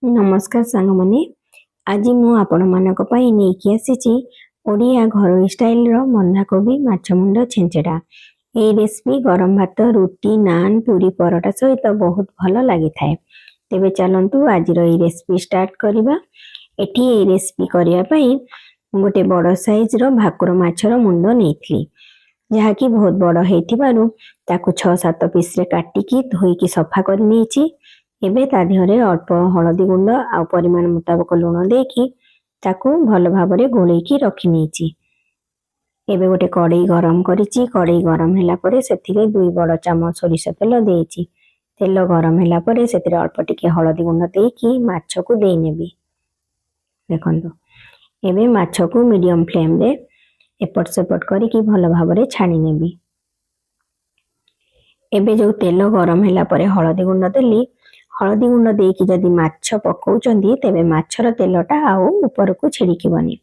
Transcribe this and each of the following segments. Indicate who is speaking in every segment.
Speaker 1: नमस्कार सांग माने आज मु आपण मानक पई नेकी आसीची ओडिया घरोई स्टाइल रो बंधाकोबी माछ मुंड छेंचेडा। ए रेसिपी गरम भात रुटी नान पूरी परोटा सहित बहुत भल लगी थाए। तेबे चलंतु आज रो ए रेसिपी स्टार्ट करबा। एठी ए रेसिपी करिया पई गोटे बड़ साइज रो भाकुर माछर मुंड नेथली जहा कि बहुत बड़ हेतिबारु ताकू 6-7 पीस रे काटिकी धोईकी सफा कर नेची। एबे ता देहरे अल्प हलदी गुंड आ परिमाण मुताबक लुण देकी ताकू भल भाबरे गोलेकी रखी नेची। एबे गोटे कड़ई गरम करिची। कड़ई गरम हैला परे सेथिरे 2 बड़ चामच सोरिष तेल देइची। तेल गरम हैला परे सेथिरे अल्प टिके हलदी गुंड देकी माछ को देई नेबी। देखंतु एबे माछ को मीडियम फ्लेम रे एपट सेपट करिकी भल भाबरे छाणी नेबी। एबे जो तेल गरम हैला परे हलदी गुंड देली। हलदी गुंड देकी जदि माछ पकाउचंदी तेबे माछर तेलटा आउ ऊपर को छिड़कीबनी।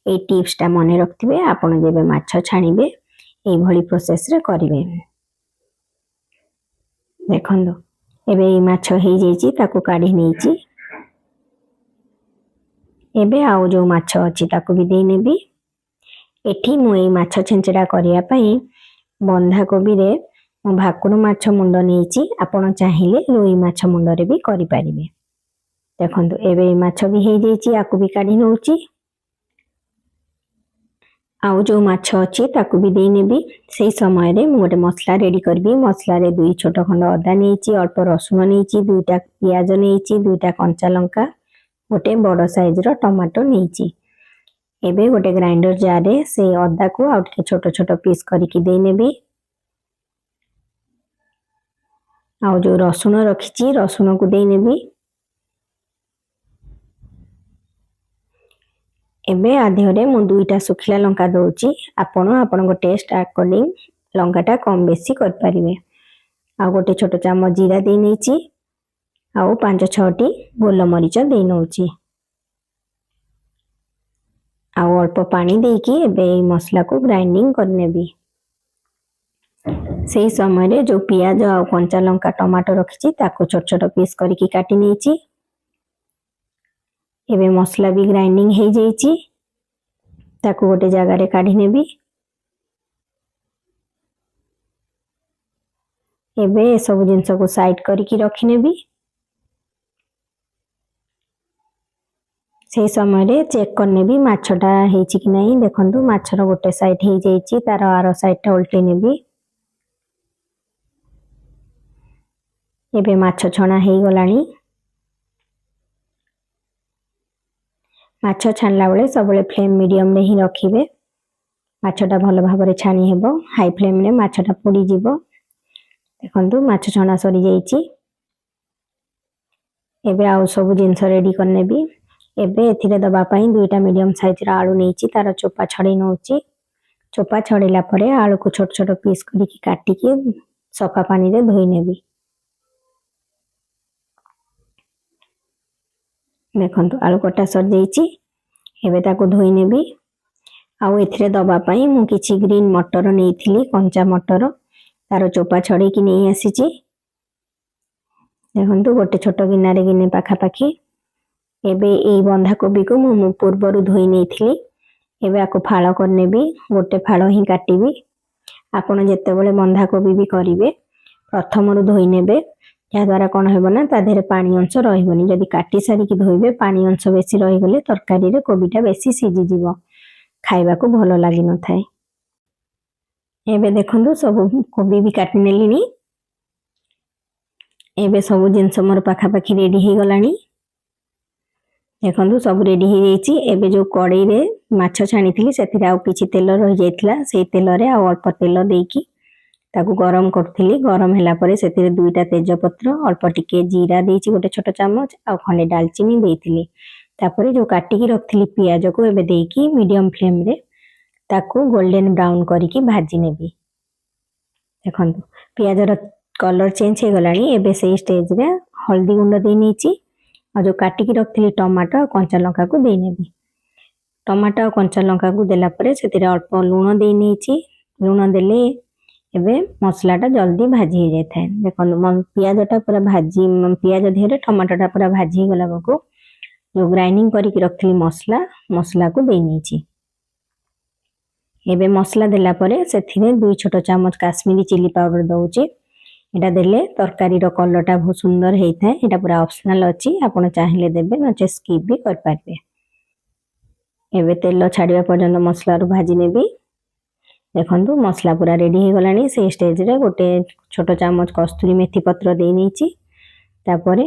Speaker 1: ए टिप्स टा मने रखथिबे आपण जेबे माछ छाणीबे एई भली प्रोसेस रे करिवे। देखंदो एबे ए माछ हेई जेची ताकू काढी नेची। एबे आउ जो माछ अछि ताकू भी देई नेबी। एठी मु एई माछ छेंचडा करिया पई बंधा कोबी रे भाकुर माछ मुंड नेची। आपण चाहिले रोई माछ मुंड रे भी करि परिबे। देखंतु एबे माछ भी हेई जेची आकू भी काढी नउची। आउ जो माछ अछि ताकू भी देई नेबी। सेही समय रे मु गोटे मसला रेडी करबी। मसला रे 2 छोट खंड अदा नेची, अल्प रसुन नेची, 2टा प्याज नेची, 2टा कंचा लंका, गोटे बड़ साइज रो टमाटो नेची। एबे गोटे ग्राइंडर जार रे से अदा को आउ टिके छोट छोट पीस करिकी देई नेबी। आउ जो रसुन रखिची रसुन को देई नेबी। एबे आधेरे मु 2टा सुखिला लंका दउची। आपण टेस्ट अकॉर्डिंग लंकाटा कम बेसी कर परिबे। आ गोटे छोट चामच जीरा देई नेची। आउ 5-6टी गोल मरीच देई नउची। आउ अल्प पानी देकी एबे मसला को ग्राइंडिंग कर नेबी। सेही समय रे जो प्याज आ कंचा लंका टमाटो रखिची ताको छोट छोट पीस करिकी काटी नेची। एबे मसला भी ग्राइंडिंग हेई जेची ताकू गोटे जगह रे काढी नेबी। एबे सब जिंस को साइड करिकी रखी नेबी। सेही समय रे चेक कर नेबी माछटा हेची कि नहीं। देखंतु माछर गोटे साइड हेई जेची तार आरो साइड टा उल्टी नेबी। एबे माछ छणा हेई गलानी। माछ छानला बेले सब बेले फ्लेम मीडियम रे ही रखिबे। माछटा भल भाबरे छानी हेबो। हाई फ्लेम रे माछटा पोड़ी जिवो। देखंतु माछ छणा सरी जेची। एबे आउ सब जिंस रेडी कर नेबी। एबे एथिरे दबा पई 2टा मीडियम साइज रा आलू नेची तार चोपा छडे नउची। चोपा छडेला परे आलू को छोट छोट पीस करिकी काटिकी सफा पानी रे धोई नेबी। देखंतु आलू कटा सर जेची। एबे ताको धोई नेबी। आउ एथिरे दबा पई मु किछि ग्रीन मटर नेइथिली कंचा मटर तार चोपा छडे कि नेई आसीची। देखंतु गोटे छोट गिन्ना रे गिन्ने पाखा पाखी। एबे एई बंधा कोबी को मु पूर्वरु धोई नेइथिली। एबे आको फाळो कर नेबी। गोटे फाळो ही काटिबी। आपण जेते बेले बंधा कोबी भी करिवे प्रथमरु धोई नेबे। या द्वारा कोन हेबो ना ता देहरे पानी अंश रहिबोनी। जदि काटी सारी कि धोइबे पानी अंश बेसी रहि गले तरकारी रे कोबीटा बेसी सिझी जिवो, खाइबा को भलो लागि न थाए। एबे देखंतु सब कोबी भी काटि नेलिनी। एबे सब जिंस मोर पाखा पाखी रेडी हे गलानी। देखंतु सब रेडी हे जेची। एबे जो कड़ई रे माछ छाणीथिली सेथिरे आउ किछि तेल रहि जाइथिला। सेही तेल रे आउ अल्प तेल देकी ताकू गरम करथिली। गरम हैला परे सेथिरे 2टा तेज पत्र अल्प टिके जीरा देइची गोटे छोट चामच आ खंडे दालचीनी देइथिली। तापरे जो काटिकी रखथिली प्याज को एबे देकी मीडियम फ्लेम रे ताकू गोल्डन ब्राउन करिकी भाजी नेबी। देखंतु प्याज र कलर चेंज हे गलानी। एबे सेही स्टेज रे हल्दी गुंड देई नेची। आ जो काटिकी रखथिली टमाटो आ कंचा लंका को देई नेबी। टमाटो आ कंचा लंका को देला परे सेथिरे अल्प लूण देई नेची। लूण देले एबे मसलाटा जल्दी भाजी हो जाए। देखो पियाजटा पूरा भाजी पियाज देहरे टमाटोटा पूरा भाजी गला बेलू जो ग्राइंडिंग करके रखी मसला को दे नहीं। एबे मसला देला परे सेथिरे 2 छोट चामच काश्मीरी चिली पाउडर दउची। एटा देले तरकारी रो कलरटा बहुत सुंदर हेइथाय। एटा पूरा ऑप्शनल अछि, आपण चाहिले देबे नचे स्किप भी कर पारबे। एबे तेल छाड़िया पर्यंत मसला रो भाजी नेबी। देखंतु मसला पूरा रेडी हे गलानी। से स्टेज रे गोटे छोट चामच कस्तूरी मेथी पत्र दे नेची। तापरे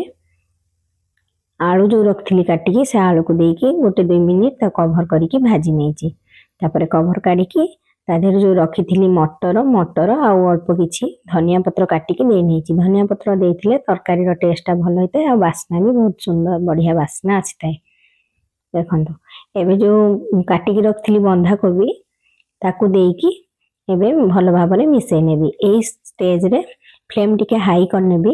Speaker 1: आलू जो रखथिली काटिकी से आलू को देकी गोटे 2 मिनिट ता कवर करिकी भाजी नेची। तापरे कवर काढिकी ता देहरे जो रखिथिली मटर आउ अल्प किछि धनिया पत्र काटिकी दे नेची। धनिया पत्र देथिले तरकारी रो टेस्टटा भलो होइते आ वासना भी बहुत सुंदर बढ़िया वासना आछिताय। देखंतु एबे जो काटिकी रखथिली बंधा कोबी ताकू देकी एबे भलो भाबरे मिसै नेबी। एई स्टेज रे फ्लेम टिके हाई कर नेबी।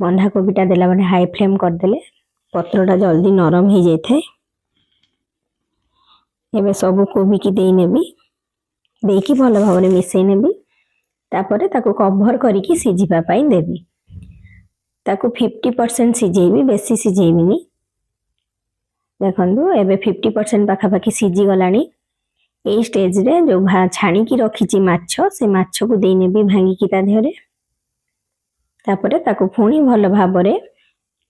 Speaker 1: बंधा कोबीटा देला बडे हाई फ्लेम कर देले पत्रटा जल्दी नरम हो जाए। एबे सब कोबी की दे नेबी। देकी भलो भाबरे मिसै नेबी। तापरे ताकू कवर करिकी सिझिबा पई देबी। ताकू 50% सिझेबी, बेसी सिझेबिनी। देखंतु एबे 50% पाखापाखी सिझी गलानी। एई स्टेज रे जो छाणी की रखिची माछो से माछो को दे नेबी भांगी की ता देहरे। तापरे ताकू पुणी भलो भाबरे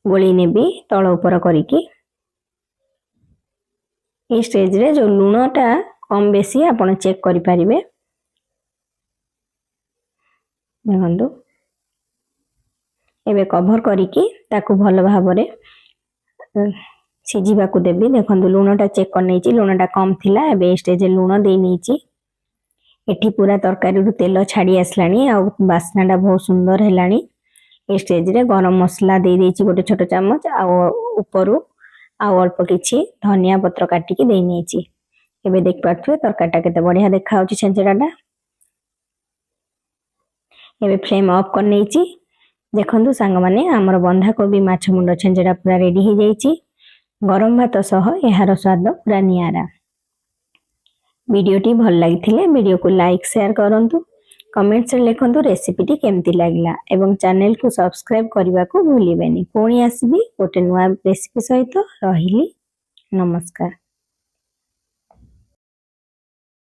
Speaker 1: गोली नेबी तळ ऊपर करिकी। ए स्टेज रे जो लूणटा कम बेसी आपण चेक करि परिबे। देखंतु एबे कवर करिकी ताकू भलो भाबरे सिझिबा को देबी। देखंतु लूणटा चेक कर नेची, लूणटा कम थिला। एबे ए स्टेज रे लूण दे नेची। एठी पूरा तरकारी रु तेल छाड़ी आसलानी आ वासनाटा बहुत सुंदर हेलानी। ए स्टेज रे गरम मसला दे देची गोटे छोट चामच आ ऊपरु आ अल्प किछि धनिया पत्र काटिकी दे नेची। एबे देख पाथुए तरकारीटा केते बढ़िया देखा होची छेंचेडाटा। एबे फ्लेम ऑफ कर नेची। देखंतु सांग माने हमर बंधा कोबी माछ मुंडो छेंचेडा पूरा रेडी हो जाईची। गरम भात सह एहार स्वाद पूरा नियारा। वीडियोटी भल लागिथिले वीडियो को लाइक शेयर करंतु, कमेंट्स रे लिखंतु रेसिपीटी केमती लागिला एवं चैनल को सब्सक्राइब करबा को भूलिबेनी। पुणी आसीबी गोटे नुआ रेसिपी सहित। रहिली नमस्कार।